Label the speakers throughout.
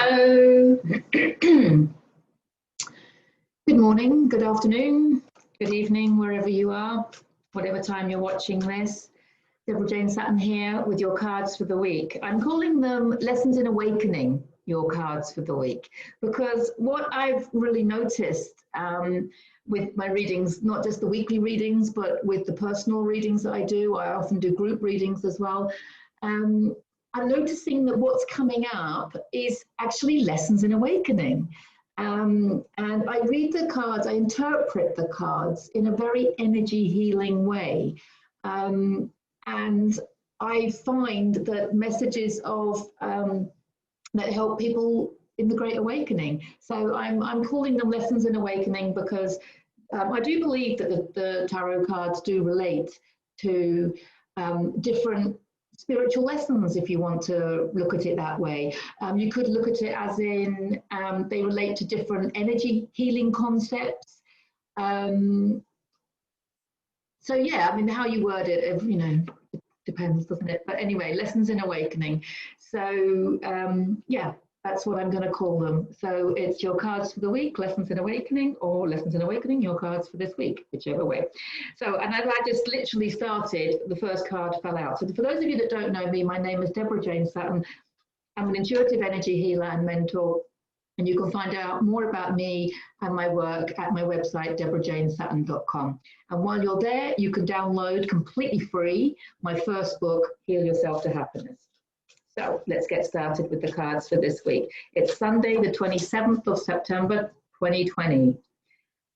Speaker 1: Hello. Good morning, good afternoon, good evening, wherever you are, whatever time you're watching this. Deborah Jane Sutton here with your cards for the week. I'm calling them Lessons in Awakening, your cards for the week, because what I've really noticed with my readings, not just the weekly readings, but with the personal readings that I do, I often do group readings as well. I'm noticing that what's coming up is actually lessons in awakening. And I read the cards, I interpret the cards in a very energy healing way. And I find that messages of that help people in the Great Awakening. So I'm calling them lessons in awakening because I do believe that the tarot cards do relate to different spiritual lessons, if you want to look at it that way. You could look at it as in they relate to different energy healing concepts. So yeah, I mean, how you word it, depends, doesn't it? But anyway, lessons in awakening. So yeah, that's what I'm going to call them. So it's your cards for the week, lessons in awakening, or lessons in awakening, your cards for this week, whichever way. So, and as I just literally started, the first card fell out. So for those of you that don't know me, my name is Deborah Jane Sutton. I'm an intuitive energy healer and mentor. And you can find out more about me and my work at my website, deborahjanesutton.com. And while you're there, you can download completely free my first book, Heal Yourself to Happiness. So let's get started with the cards for this week. It's Sunday, the 27th of September, 2020.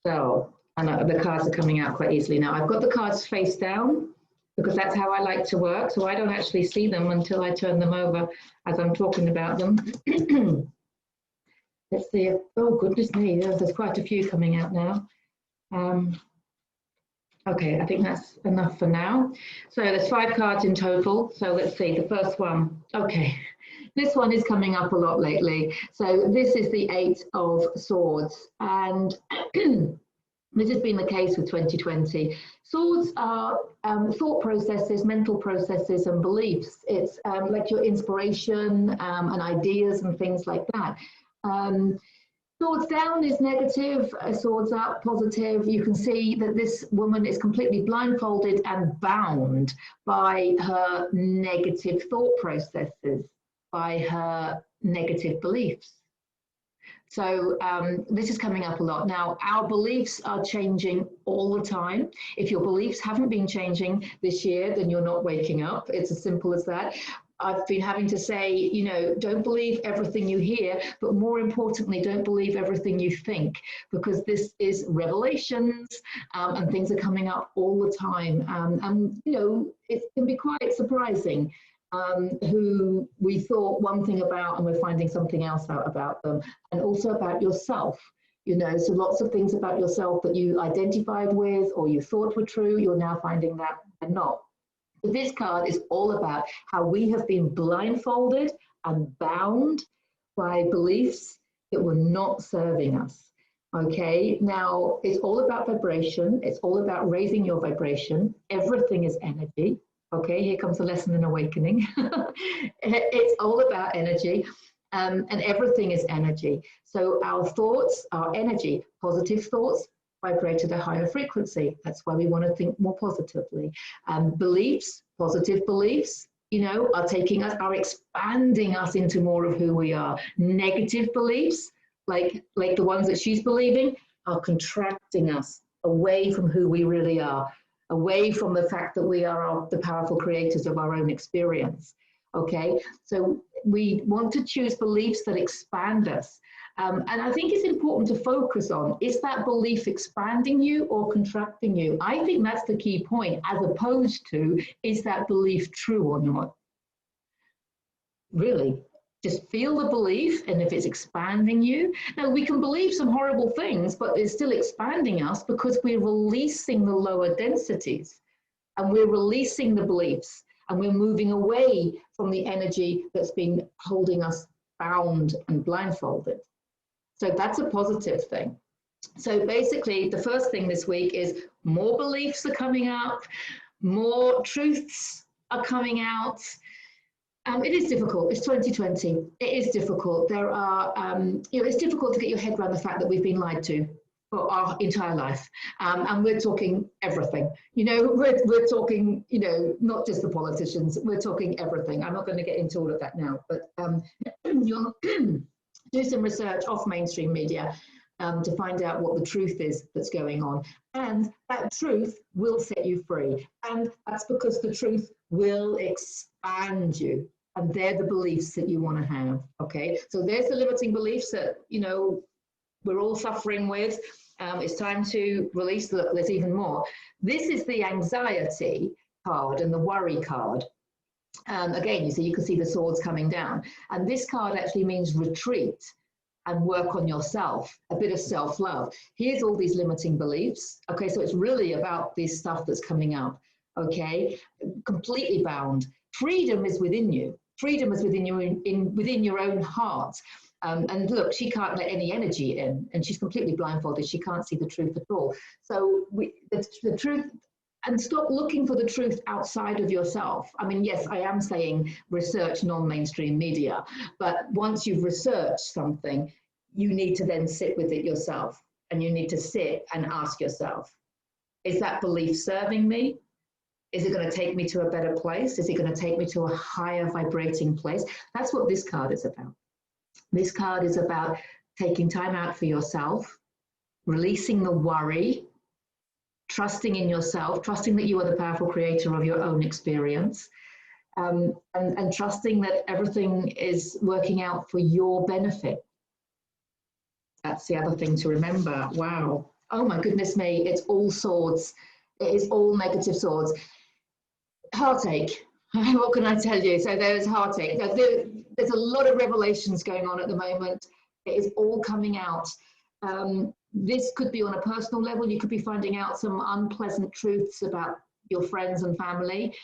Speaker 1: So, and the cards are coming out quite easily now. I've got the cards face down because that's how I like to work. So I don't actually see them until I turn them over as I'm talking about them. Let's see. Oh, goodness me, there's quite a few coming out now. Okay, I think that's enough for now. So there's 5 cards in total. So let's see, the first one. Okay, this one is coming up a lot lately. So this is the 8 of Swords. And this has been the case with 2020. Swords are thought processes, mental processes and beliefs. It's like your inspiration and ideas and things like that. Swords down is negative, swords up, positive. You can see that this woman is completely blindfolded and bound by her negative thought processes, by her negative beliefs. So this is coming up a lot. Now, our beliefs are changing all the time. If your beliefs haven't been changing this year, then you're not waking up. It's as simple as that. I've been having to say, don't believe everything you hear, but more importantly, don't believe everything you think, because this is revelations and things are coming up all the time. And it can be quite surprising who we thought one thing about and we're finding something else out about them, and also about yourself. So lots of things about yourself that you identified with or you thought were true, you're now finding that they're not. This card is all about how we have been blindfolded and bound by beliefs that were not serving us. Okay, now it's all about vibration. It's all about raising your vibration. Everything is energy. Okay, here comes a lesson in awakening. It's all about energy. And everything is energy. So our thoughts are energy. Positive thoughts vibrate at a higher frequency. That's why we want to think more positively. Beliefs, positive beliefs, are expanding us into more of who we are. Negative beliefs, like the ones that she's believing, are contracting us away from who we really are, away from the fact that we are the powerful creators of our own experience. Okay, so we want to choose beliefs that expand us. And I think it's important to focus on, is that belief expanding you or contracting you? I think that's the key point, as opposed to, is that belief true or not? Really, just feel the belief, and if it's expanding you. Now, we can believe some horrible things, but it's still expanding us because we're releasing the lower densities, and we're releasing the beliefs, and we're moving away from the energy that's been holding us bound and blindfolded. So that's a positive thing. So basically, the first thing this week is more beliefs are coming up, more truths are coming out, It is difficult. It's 2020. It is difficult. There are, it's difficult to get your head around the fact that we've been lied to for our entire life. And we're talking everything. We're talking, not just the politicians, we're talking everything. I'm not going to get into all of that now, but you'll do some research off mainstream media to find out what the truth is that's going on. And that truth will set you free. And that's because the truth will expand you. And they're the beliefs that you want to have, okay? So there's the limiting beliefs that, we're all suffering with. It's time to release. Look, there's even more. This is the anxiety card and the worry card. Again, you can see the swords coming down. And this card actually means retreat and work on yourself, a bit of self-love. Here's all these limiting beliefs. Okay, so it's really about this stuff that's coming up, okay? Completely bound. Freedom is within you. Freedom is within you, within your own heart. And look, she can't let any energy in, and she's completely blindfolded. She can't see the truth at all. So the truth, and stop looking for the truth outside of yourself. I mean, yes, I am saying research non-mainstream media, but once you've researched something, you need to then sit with it yourself, and you need to sit and ask yourself, is that belief serving me? Is it going to take me to a better place? Is it going to take me to a higher vibrating place? That's what this card is about. This card is about taking time out for yourself, releasing the worry, trusting in yourself, trusting that you are the powerful creator of your own experience, and trusting that everything is working out for your benefit. That's the other thing to remember. Wow. Oh my goodness me, it's all swords. It is all negative swords. Heartache. What can I tell you? So there's heartache. There's a lot of revelations going on at the moment. It is all coming out. This could be on a personal level. You could be finding out some unpleasant truths about your friends and family.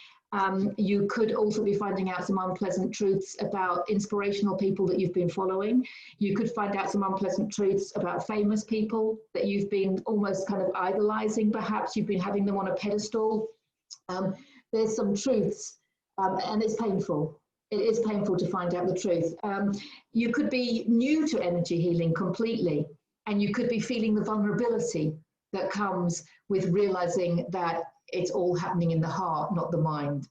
Speaker 1: You could also be finding out some unpleasant truths about inspirational people that you've been following. You could find out some unpleasant truths about famous people that you've been almost kind of idolizing. Perhaps you've been having them on a pedestal. There's some truths, and it's painful. It is painful to find out the truth. You could be new to energy healing completely, and you could be feeling the vulnerability that comes with realizing that it's all happening in the heart, not the mind.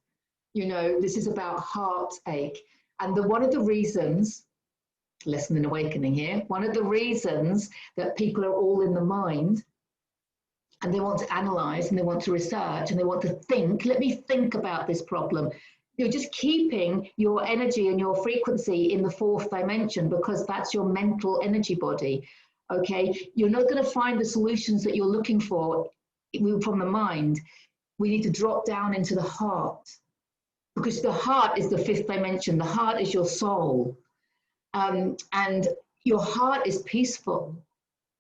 Speaker 1: This is about heartache. And one of the reasons, lesson in awakening here, one of the reasons that people are all in the mind, and they want to analyze and they want to research and they want to think, let me think about this problem. You're just keeping your energy and your frequency in the fourth dimension, because that's your mental energy body. Okay, you're not going to find the solutions that you're looking for from the mind. We need to drop down into the heart, because the heart is the fifth dimension. The heart is your soul, and your heart is peaceful.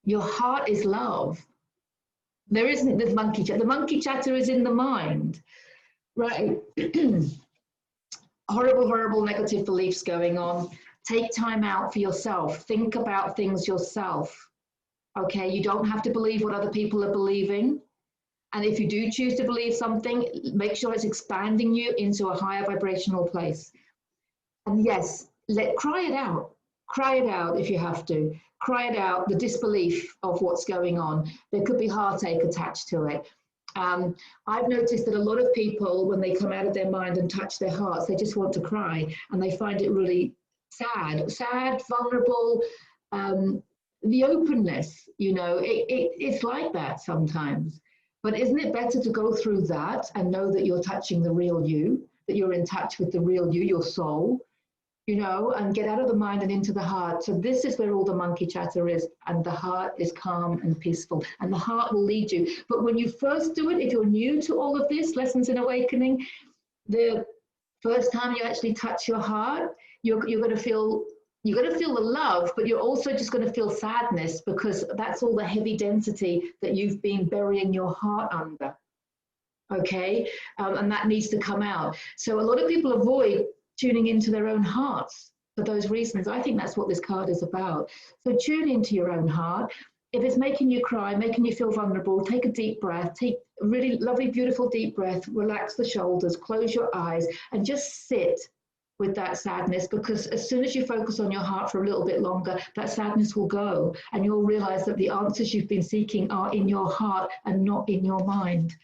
Speaker 1: Your heart is love. There isn't the monkey chatter. The monkey chatter is in the mind, right? Horrible, horrible negative beliefs going on. Take time out for yourself. Think about things yourself. Okay, you don't have to believe what other people are believing. And if you do choose to believe something, make sure it's expanding you into a higher vibrational place. And yes, cry it out. Cry it out if you have to. Cry it out, the disbelief of what's going on. There could be heartache attached to it. I've noticed that a lot of people, when they come out of their mind and touch their hearts, they just want to cry, and they find it really sad, vulnerable. The openness, it's like that sometimes. But isn't it better to go through that and know that you're touching the real you, that you're in touch with the real you, your soul, and get out of the mind and into the heart. So this is where all the monkey chatter is, and the heart is calm and peaceful, and the heart will lead you. But when you first do it, if you're new to all of this, Lessons in Awakening, the first time you actually touch your heart, you're going to feel the love, but you're also just going to feel sadness, because that's all the heavy density that you've been burying your heart under. Okay, and that needs to come out. So a lot of people avoid tuning into their own hearts for those reasons. I think that's what this card is about. So tune into your own heart. If it's making you cry, making you feel vulnerable, take a deep breath, take a really lovely, beautiful deep breath, relax the shoulders, close your eyes, and just sit with that sadness, because as soon as you focus on your heart for a little bit longer, that sadness will go, and you'll realize that the answers you've been seeking are in your heart and not in your mind.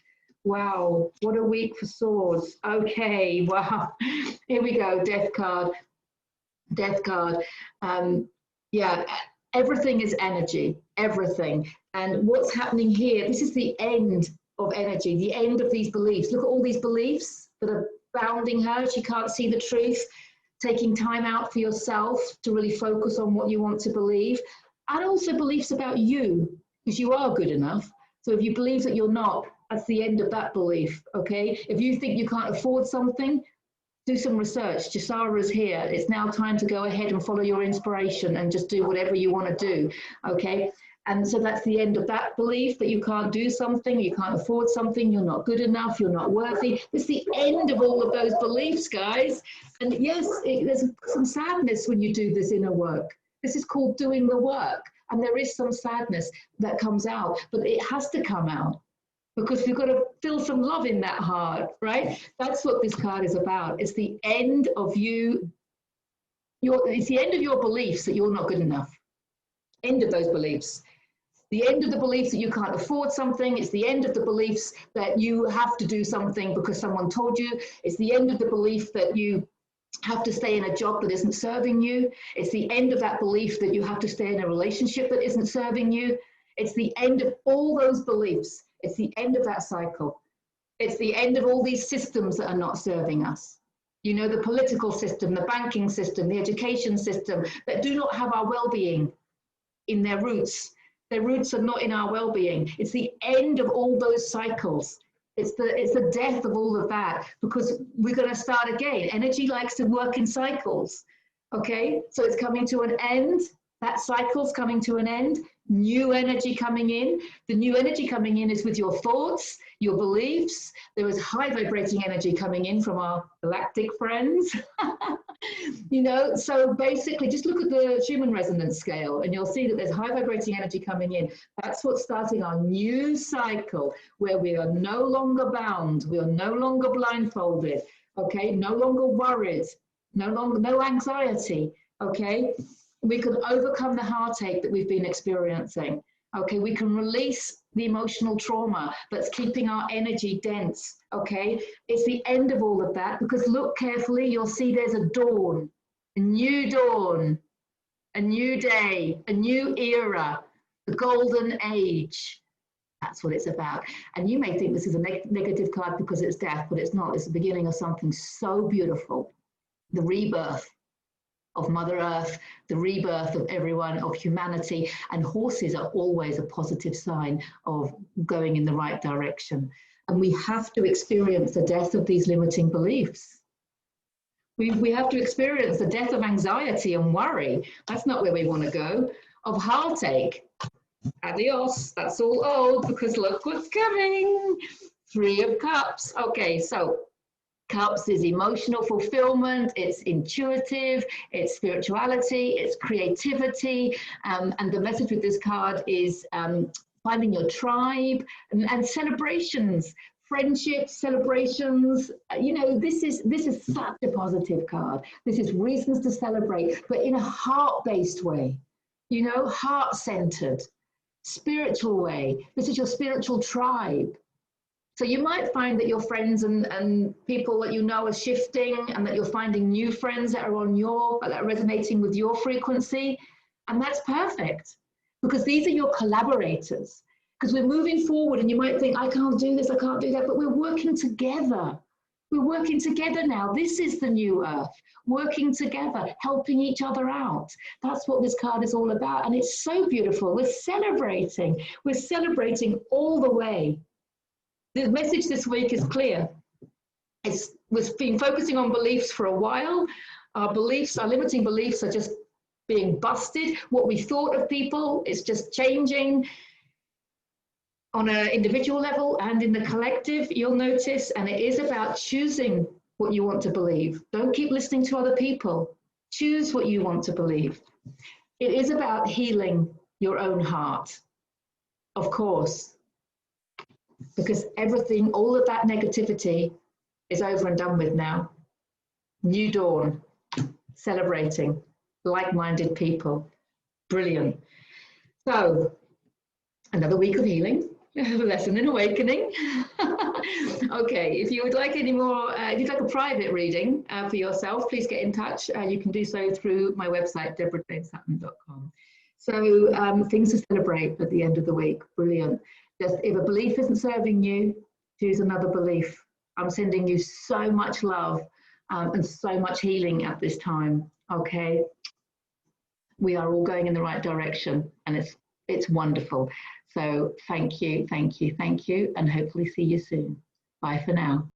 Speaker 1: Wow, what a week for swords. Okay, wow. Here we go, death card. Death card. Yeah, everything is energy, everything. And what's happening here, this is the end of energy, the end of these beliefs. Look at all these beliefs that are bounding her. She can't see the truth. Taking time out for yourself to really focus on what you want to believe. And also beliefs about you, because you are good enough. So if you believe that you're not, that's the end of that belief, okay? If you think you can't afford something, do some research. Jasara is here. It's now time to go ahead and follow your inspiration and just do whatever you want to do, okay? And so that's the end of that belief, that you can't do something, you can't afford something, you're not good enough, you're not worthy. It's the end of all of those beliefs, guys. And yes, there's some sadness when you do this inner work. This is called doing the work. And there is some sadness that comes out, but it has to come out, because we've got to feel some love in that heart, right? That's what this card is about. It's the end of you. It's the end of your beliefs that you're not good enough. End of those beliefs. The end of the beliefs that you can't afford something. It's the end of the beliefs that you have to do something because someone told you. It's the end of the belief that you have to stay in a job that isn't serving you. It's the end of that belief that you have to stay in a relationship that isn't serving you. It's the end of all those beliefs. It's the end of that cycle. It's the end of all these systems that are not serving us. You know, the political system, the banking system, the education system, that do not have our well-being in their roots. Their roots are not in our well-being. It's the end of all those cycles. It's the death of all of that, because we're going to start again. Energy likes to work in cycles. Okay, so it's coming to an end. That cycle's coming to an end. New energy coming in. The new energy coming in is with your thoughts, your beliefs. There is high vibrating energy coming in from our galactic friends. You know, so basically just look at the Schumann resonance scale and you'll see that there's high vibrating energy coming in. That's what's starting our new cycle, where we are no longer bound. We are no longer blindfolded. Okay, no longer worried. No anxiety. Okay, we can overcome the heartache that we've been experiencing. Okay, we can release the emotional trauma that's keeping our energy dense. Okay, it's the end of all of that, because look carefully, you'll see there's a dawn, a new day, a new era, the golden age. That's what it's about. And you may think this is a negative card because it's death, but it's not. It's the beginning of something so beautiful. The rebirth of Mother Earth, the rebirth of everyone, of humanity. And horses are always a positive sign of going in the right direction. And we have to experience the death of these limiting beliefs. We have to experience the death of anxiety and worry. That's not where we want to go. Of heartache. Adios. That's all old, because look what's coming. 3 of Cups. Okay, so Cups is emotional fulfillment, it's intuitive, it's spirituality, it's creativity, and the message with this card is finding your tribe and celebrations, friendships, celebrations. You know, this is such a positive card. This is reasons to celebrate, but in a heart-based way, you know, heart-centered, spiritual way. This is your spiritual tribe. So you might find that your friends and people that you know are shifting, and that you're finding new friends that are resonating with your frequency. And that's perfect, because these are your collaborators. Because we're moving forward, and you might think, I can't do this, I can't do that, but we're working together. We're working together now. This is the new earth, working together, helping each other out. That's what this card is all about. And it's so beautiful. We're celebrating all the way. The message this week is clear. We've been focusing on beliefs for a while. Our limiting beliefs are just being busted. What we thought of people is just changing on an individual level and in the collective, you'll notice. And it is about choosing what you want to believe. Don't keep listening to other people. Choose what you want to believe. It is about healing your own heart, of course. Because everything, all of that negativity is over and done with now. New dawn. celebrating like-minded people. Brilliant. So, another week of healing, a lesson in awakening. Okay, if you would like any more, if you'd like a private reading for yourself, please get in touch. You can do so through my website, deborahjanesutton.com. So things to celebrate at the end of the week. Brilliant. Just if a belief isn't serving you, choose another belief. I'm sending you so much love and so much healing at this time. Okay, we are all going in the right direction, and it's wonderful. So thank you, thank you, thank you, and hopefully see you soon. Bye for now.